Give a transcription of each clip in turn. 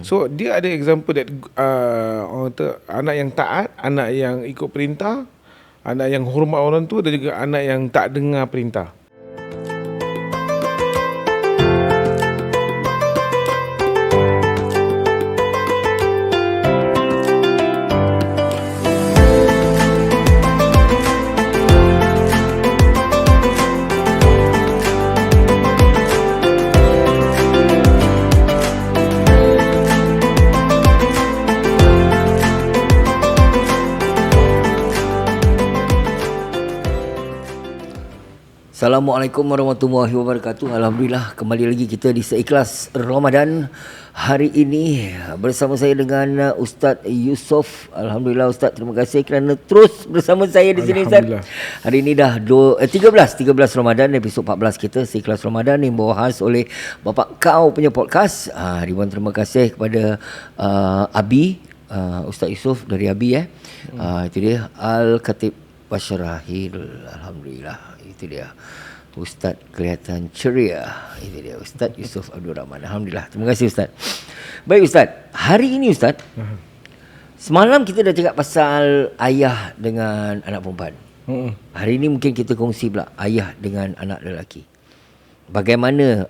So dia ada example that orang kata anak yang taat, anak yang ikut perintah, anak yang hormat orang tua, dan juga anak yang tak dengar perintah. Assalamualaikum warahmatullahi wabarakatuh. Alhamdulillah, kembali lagi kita di Seikhlas Ramadan. Hari ini bersama saya dengan Ustaz Yusof. Alhamdulillah Ustaz, terima kasih kerana terus bersama saya di sini Ustaz. Hari ini dah 13 Ramadan, episod 14 kita Seikhlas Ramadan yang bahas oleh Bapak Kau punya podcast. Ribuan terima kasih kepada Abi, Ustaz Yusof dari Abi itu dia Al-Khatib Basyrahil. Alhamdulillah, itu dia Ustaz kelihatan ceria. Itu dia Ustaz Yusof Abdul Rahman. Alhamdulillah, terima kasih Ustaz. Baik Ustaz, hari ini Ustaz, semalam kita dah cakap pasal ayah dengan anak perempuan. Hari ini mungkin kita kongsi pula ayah dengan anak lelaki. Bagaimana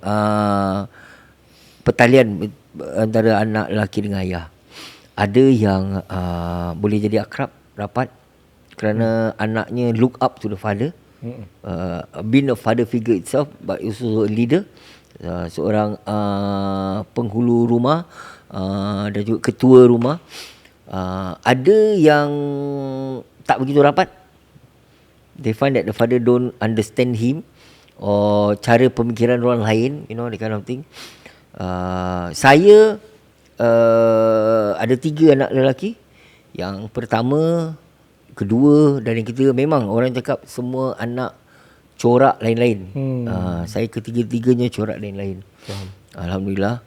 pertalian antara anak lelaki dengan ayah. Ada yang boleh jadi akrab, rapat, kerana anaknya look up to the father, being a father figure itself, but also a leader, seorang penghulu rumah, dan juga ketua rumah. Ada yang tak begitu rapat. They find that the father don't understand him, or cara pemikiran orang lain, that kind of thing. Saya ada 3 anak lelaki. Yang pertama, kedua dan yang ketiga, memang orang cakap semua anak corak lain-lain. Saya ketiga-tiganya corak lain-lain. Alhamdulillah,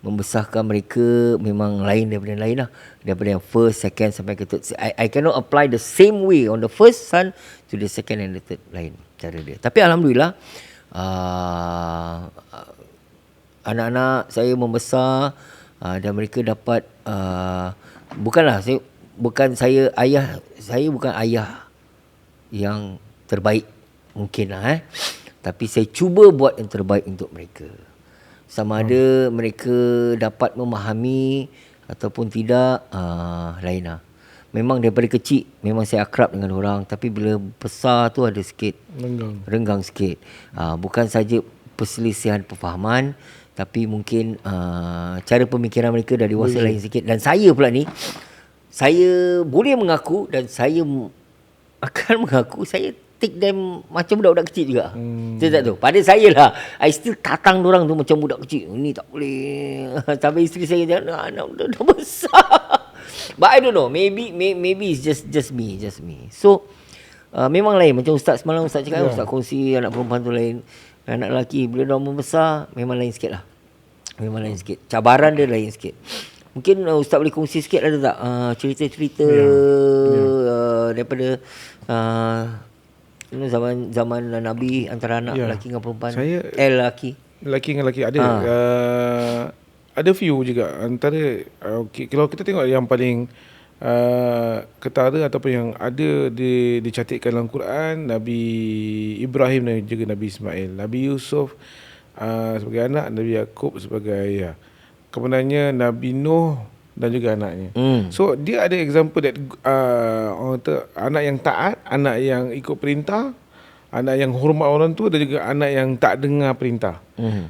membesarkan mereka memang lain daripada yang lain lah. Daripada yang first, second sampai ke third. I cannot apply the same way on the first son to the second and the third, lain cara dia. Tapi Alhamdulillah, anak-anak saya membesar, dan mereka dapat bukan saya ayah yang terbaik mungkin lah, tapi saya cuba buat yang terbaik untuk mereka. Sama ada mereka dapat memahami ataupun tidak, lain lah. Memang daripada kecil memang saya akrab dengan orang, tapi bila besar tu ada sikit renggang sikit. Bukan saja perselisihan perfahaman, tapi mungkin cara pemikiran mereka dah dewasa lain sikit. Dan saya pula ni, saya boleh mengaku dan saya akan mengaku saya take them macam budak-budak kecil juga. Tak tu. Pada saya lah, I still tatang diorang tu macam budak kecil. Ini tak boleh. Sampai isteri saya cakap, anak dah besar. But I don't know, maybe it's just me. So memang lain. Macam Ustaz semalam Ustaz cakap, Ustaz kongsi anak perempuan tu lain, anak lelaki. Bila dah membesar, memang lain sikit lah. Memang lain sikit. Cabaran dia lain sikit. Mungkin Ustaz boleh kongsi sikit, ada tak cerita-cerita daripada zaman Nabi, antara anak lelaki dengan perempuan? Lelaki dengan lelaki ada. Ada few juga. Antara kalau kita tengok yang paling ketara ataupun yang ada dicatatkan dalam Quran, Nabi Ibrahim dan juga Nabi Ismail. Nabi Yusuf sebagai anak, Nabi Yaakob sebagai ayah. Kemudiannya Nabi Nuh dan juga anaknya. So dia ada example that orang kata anak yang taat, anak yang ikut perintah, anak yang hormat orang tua, dan juga anak yang tak dengar perintah.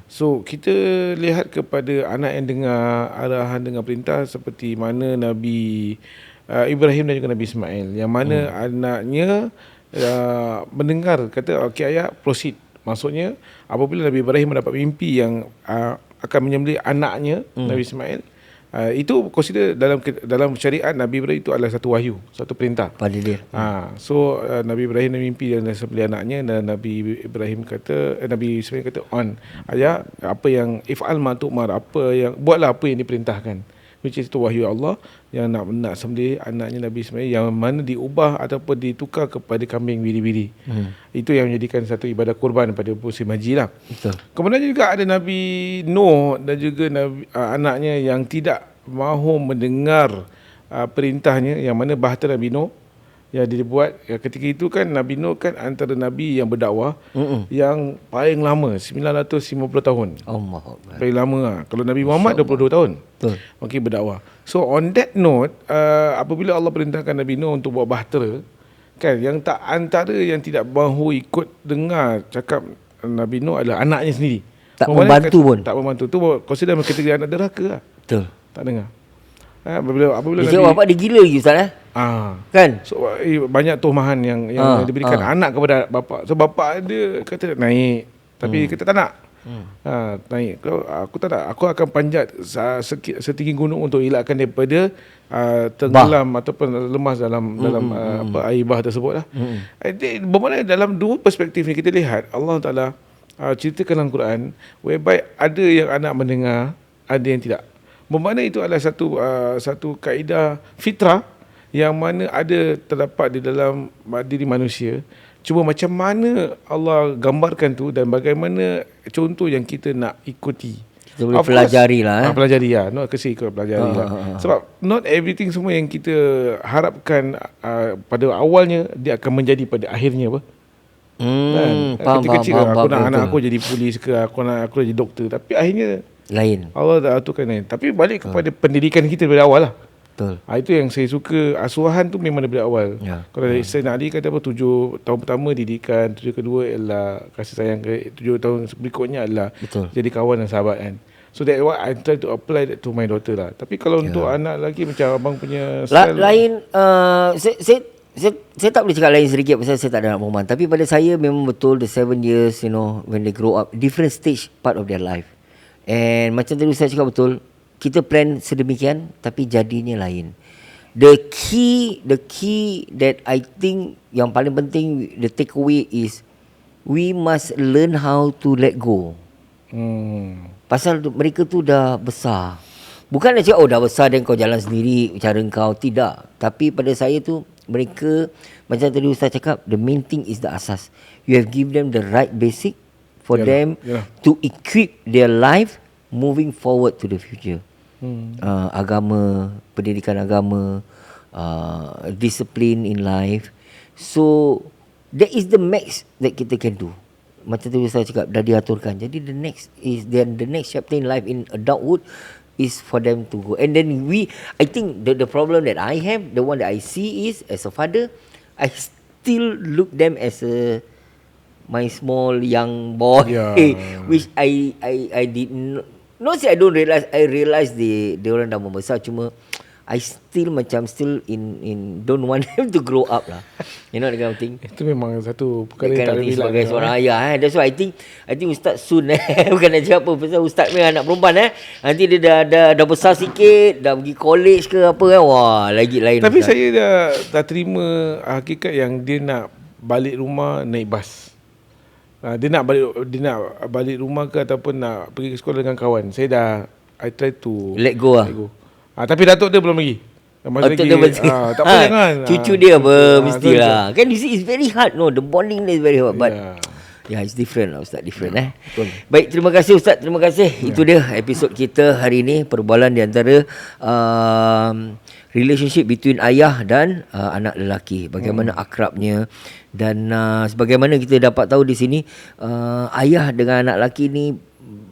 So kita lihat kepada anak yang dengar arahan, dengar perintah, seperti mana Nabi Ibrahim dan juga Nabi Ismail, yang mana anaknya mendengar, kata okey ayah, proceed. Maksudnya apabila Nabi Ibrahim mendapat mimpi yang akan menyembelih anaknya, Nabi Ismail, itu consider dalam syariat Nabi Ibrahim itu adalah satu wahyu, satu perintah pada dia. So Nabi Ibrahim mimpi dan sembelih anaknya, dan Nabi Ibrahim kata, Nabi Ismail kata, ayah, apa yang if'al ma tu'mar, apa yang buatlah apa yang diperintahkan. which is itu wahyu Allah yang nak sembelih anaknya Nabi Ismail yang mana diubah ataupun ditukar kepada kambing biri-biri. Itu yang menjadikan satu ibadah kurban pada musim haji lah. Betul. Kemudian juga ada Nabi Nuh dan juga anaknya yang tidak mahu mendengar perintahnya, yang mana bahtera Nabi Nuh yang dibuat ketika itu kan Nabi Nuh kan antara Nabi yang berdakwah yang paling lama 950 tahun. Allah. Paling lama lah. Kalau Nabi Muhammad 22 tahun. Betul. Okey, berdakwah. So on that note, apabila Allah perintahkan Nabi Nuh untuk buat bahtera, kan yang tak antara yang tidak mahu ikut dengar cakap Nabi Nuh adalah anaknya sendiri. Tak membantu pun. Tak membantu. Tu consider kategori anak derhaka lah. Betul. Tak dengar. Apabila dia bapak dia gila lagi Ustaz kan? So banyak tumahan yang diberikan anak kepada bapa. So bapa dia kata naik, tapi kita tak nak. Naik. Aku tak nak. Aku akan panjat setinggi gunung untuk elakkan daripada tenggelam ataupun lemas dalam air bah tersebut lah. Bermakna dalam dua perspektif ni kita lihat Allah Taala ceritakan dalam Quran whereby ada yang anak mendengar, ada yang tidak. Bermakna itu adalah satu kaedah fitrah yang mana ada terdapat di dalam diri manusia. Cuma macam mana Allah gambarkan tu dan bagaimana contoh yang kita nak ikuti. Kita boleh pelajari lah. Pelajari lah. Not kasi ikut pelajari lah. Sebab not everything semua yang kita harapkan pada awalnya dia akan menjadi pada akhirnya apa. Faham, kecil faham, aku nak betul. anak aku jadi polis ke, aku nak aku jadi doktor, tapi akhirnya lain. Allah dah aturkan lain. Tapi balik kepada pendidikan kita daripada awal lah. Betul. Itu yang saya suka. Asuhan tu memang daripada awal. Kalau Sayyidina Ali kata apa, 7 tahun pertama didikan, 7 kedua ialah kasih sayang, 7 tahun berikutnya adalah jadi kawan dan sahabat kan. So that's what I try to apply that to my daughter lah. Tapi kalau untuk anak lagi macam abang punya style lain, saya tak boleh cakap lain sedikit pasal saya tak ada anak perempuan. Tapi pada saya memang betul the 7 years, when they grow up, different stage part of their life. And macam tadi Ustaz cakap betul, kita plan sedemikian tapi jadinya lain. The key that I think yang paling penting, the takeaway is we must learn how to let go. Pasal mereka tu dah besar. Bukan nak cakap dah besar dan kau jalan sendiri cara kau, tidak. Tapi pada saya tu mereka, macam tadi Ustaz cakap, the main thing is the asas. You have give them the right basic for them to equip their life moving forward to the future. Agama, pendidikan agama, discipline in life. So that is the max that kita can do. Macam tu saya cakap, dah diaturkan. Jadi the next chapter in life in adulthood is for them to go. And then I think the problem that I have, the one that I see is, as a father, I still look them as my small young boy, which I did not say I don't realize. I realize dia orang dah membesar. Cuma I still in don't want them to grow up lah. You know that kind of thing. Itu memang satu perkara yang tak boleh sebagai seorang ayah. That's why I think Ustaz soon bukan nak cakap apa, pasal Ustaz ni anak perempuan nanti dia dah besar sikit, dah pergi college ke apa kan. Wah, lagi lain. Tapi Ustaz, saya dah terima hakikat yang dia nak balik rumah naik bas. Dia nak balik rumah ke ataupun nak pergi ke sekolah dengan kawan. I try to let go. Tapi datuk dia belum lagi. Datuk dia masih tak apa jangan. Cucu dia apa mestilah. Kan you see, it's very hard. No, the bonding is very hard. But it's different lah Ustaz, different Betul. Baik, terima kasih Ustaz, terima kasih. Itu dia episod kita hari ini, perbualan di antara relationship between ayah dan anak lelaki. Bagaimana akrabnya. Dan sebagaimana kita dapat tahu di sini, ayah dengan anak lelaki ni,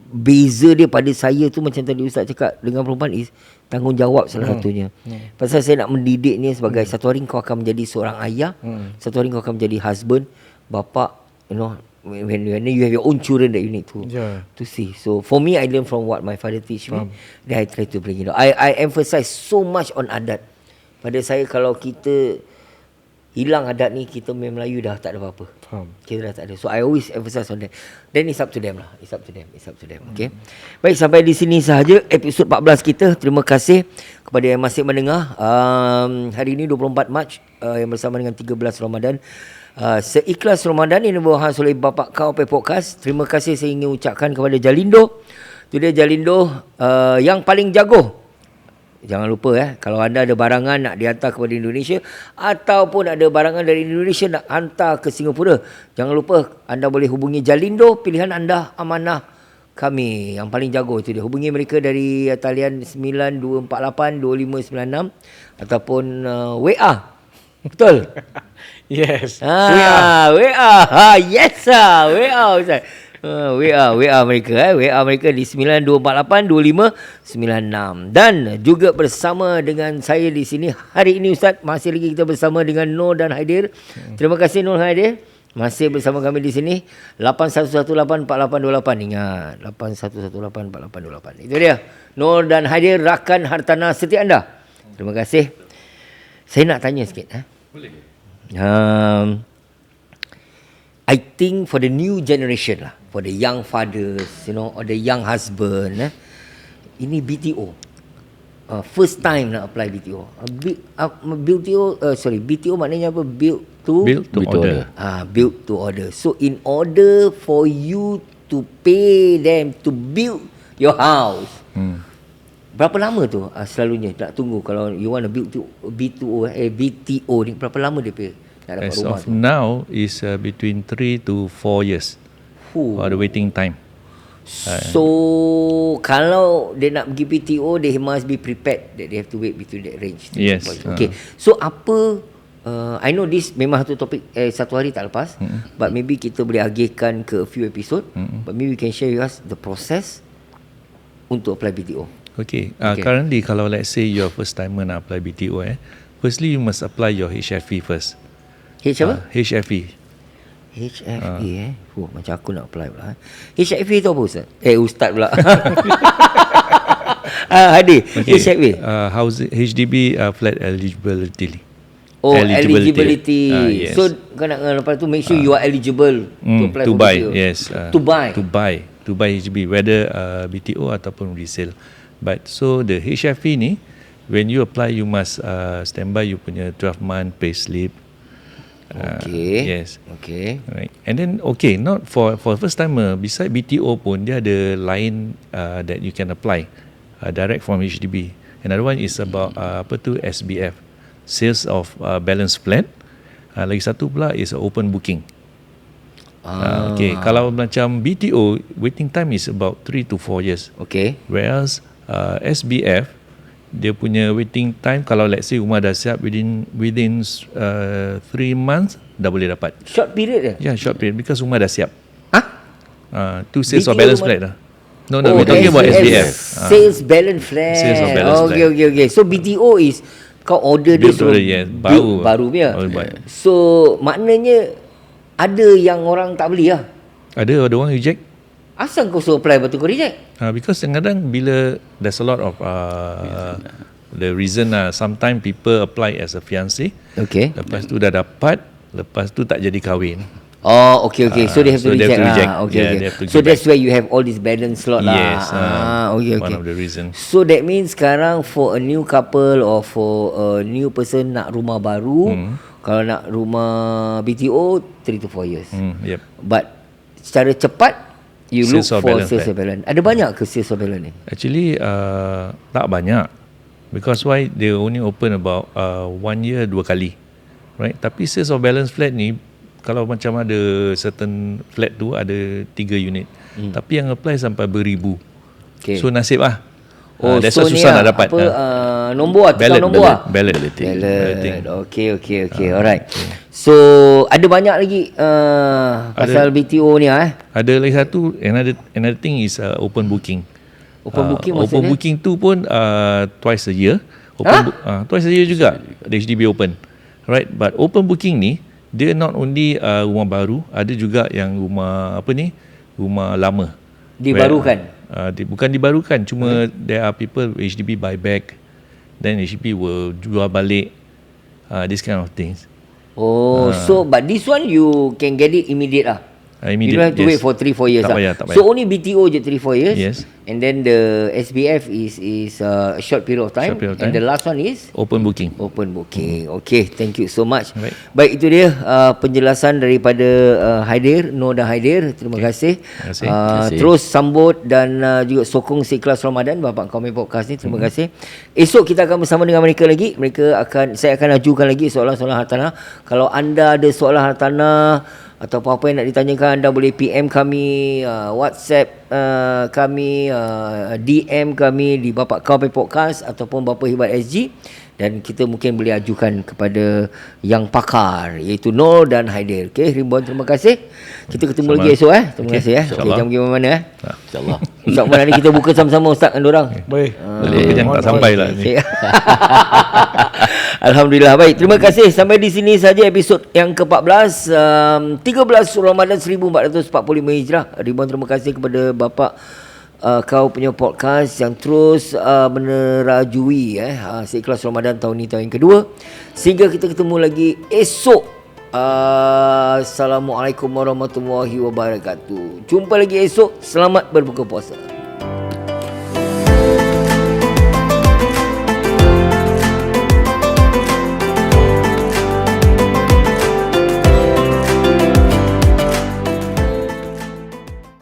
beza dia pada saya tu macam tadi Ustaz cakap, dengan perempuan is tanggungjawab salah satunya. Pasal saya nak mendidiknya sebagai satu hari kau akan menjadi seorang ayah, satu hari kau akan menjadi husband, bapa, when you have your own children that you need to see. So for me, I learn from what my father teach me. Then I try to bring it out. I emphasize so much on adat. Pada saya, kalau kita hilang adat ni, kita Melayu dah tak ada apa-apa. Kita dah tak ada. So I always emphasize on that. Then it's up to them lah. It's up to them. Okay. Baik, sampai di sini sahaja episod 14 kita. Terima kasih kepada yang masih mendengar. Hari ini 24 Mac yang bersama dengan 13 Ramadan. Seikhlas Ramadan ini dibawakan oleh Bapak Kau Podcast. Terima kasih saya ingin ucapkan kepada Jalindo. Itu dia Jalindo yang paling jago. jangan lupa kalau anda ada barangan nak dihantar kepada Indonesia ataupun ada barangan dari Indonesia nak hantar ke Singapura, jangan lupa anda boleh hubungi Jalindo, pilihan anda amanah kami. Yang paling jago itu dia. Hubungi mereka dari talian 92482596 ataupun WA. Betul? Yes. WA. Yes sir. WA Ustaz. WA mereka WA mereka di 92482596. Dan juga bersama dengan saya di sini hari ini Ustaz, masih lagi kita bersama dengan Nur dan Haidir. Terima kasih Nur Haidir masih bersama kami di sini. 81184828. Ingat 81184828. Itu dia Nur dan Haidir, rakan hartanah setia anda. Terima kasih. Saya nak tanya sikit Boleh. I think for the new generation lah, for the young fathers, or the young husband, ini BTO. First time nak apply BTO. BTO maknanya apa? Build to order. Build to order. So in order for you to pay them to build your house, berapa lama tu selalunya nak tunggu kalau you want to build to BTO ni, berapa lama dia pay? As of now is between 3 to 4 years for the waiting time. So kalau dia nak pergi BTO, they must be prepared that they have to wait between that range. Yes. Okay. So apa I know this memang satu topik satu hari tak lepas, but maybe kita boleh agihkan ke a few episode, but maybe we can share with us the process untuk apply BTO. Okay. Currently kalau let's say you're first timer nak apply BTO, firstly you must apply your HFE first. Apa? HFE. HFE macam aku nak apply pula. HFE tu apa Ustaz? Ustaz pula. Hadi, Okay. HFE. HDB flat eligibility. Eligibility. Yes. So kau nak lepas tu make sure you are eligible to apply to for buy. BTO. Yes. To buy HDB, whether BTO ataupun resale. But so the HFE ni, when you apply you must standby you punya 12-month payslip. Okay. Yes. Okay. Right. And then not for first timer, beside BTO pun dia ada lain that you can apply direct from HDB. Another one is about SBF, sales of balance flat. Lagi satu pula is open booking. Okay, kalau macam BTO waiting time is about 3 to 4 years. Okay. Whereas SBF dia punya waiting time kalau let's say rumah dah siap within 3 months dah boleh dapat. Short period dia? Yeah, short period because rumah dah siap. Huh? Two sales BTO of balance rumah- flat dah. No, we're talking about SBF. Sales balance flat. Sales of balance flat. Okay. So BTO is kau order dia Build to order, yes. baru punya. Baru buat. So maknanya ada yang orang tak beli lah. Ada orang reject. Asal kau suruh apply betul kau reject? Because kadang-kadang bila there's a lot of the reason sometimes people apply as a fiancé. Okay. Lepas tu dah dapat, lepas tu tak jadi kahwin. Oh, okay. So they have to so they reject have to reject. lah. Okay. Yeah, they have to So give that's where you have all this balance slot lah. Yes, Okay. one of the reasons. So that means sekarang for a new couple or for a new person nak rumah baru, kalau nak rumah BTO 3 to 4 years. Yep. But secara cepat you Sales look of for balance sales flat. of balance. Ada banyak ke sales of balance ni? Actually tak banyak. Because why they only open about 1 year 2 kali. Right? Tapi sales of balance flat ni kalau macam ada certain flat tu ada 3 unit. Tapi yang apply sampai beribu. Okay. So nasib lah. That's so why ni susah lah, nak dapat. Apa, nombor tukar nombor Ballot. Ballot. Okay. Alright. So ada banyak lagi pasal BTO ni Ada lagi satu, another thing is open booking. Open booking Open maksudnya? booking tu pun twice a year. Twice a year juga the HDB open. Right, but open booking ni dia not only rumah baru, ada juga yang rumah rumah lama. Dibarukan? Bukan dibarukan, cuma there are people HDB buy back, then HDB will jual balik, this kind of things. So but this one you can get it immediate lah. Immediate, You don't have to yes. wait for 3-4 years Tak lah. payah. So only BTO je 3-4 years. Yes. And then the SBF is a short period of time. And the last one is open booking. Open booking. Okay, thank you so much. Alright. Baik, itu dia penjelasan daripada Haidir, Noor dan Haidir. Terima kasih. Terima kasih. Terus sambut dan juga sokong Seikhlas Ramadan Bapak Kami Podcast ni. Terima kasih. Esok kita akan bersama dengan mereka lagi. Saya akan ajukan lagi soalan-soalan hartanah. Kalau anda ada soalan hartanah atau apa-apa yang nak ditanyakan, anda boleh PM kami, WhatsApp kami, DM kami di Bapak Kami Podcast ataupun Bapa Hibat SG, dan kita mungkin boleh ajukan kepada yang pakar, iaitu Noor dan Haidir. Okey, ribuan terima kasih. Kita ketemu lagi esok. Terima kasih. Okey, jam pergi mana InsyaAllah. InsyaAllah nanti kita buka sama-sama Ustaz dengan diorang. Baik. Yang tak sampai lah ni. Alhamdulillah. Baik, terima kasih. Sampai di sini saja episod yang ke-14, 13 Ramadan 1445 Hijrah. Ribuan terima kasih kepada Bapak Kau punya podcast yang terus menerajui Seikhlas Ramadan tahun ini, tahun yang kedua. Sehingga kita ketemu lagi esok. Assalamualaikum warahmatullahi wabarakatuh. Jumpa lagi esok. Selamat berbuka puasa.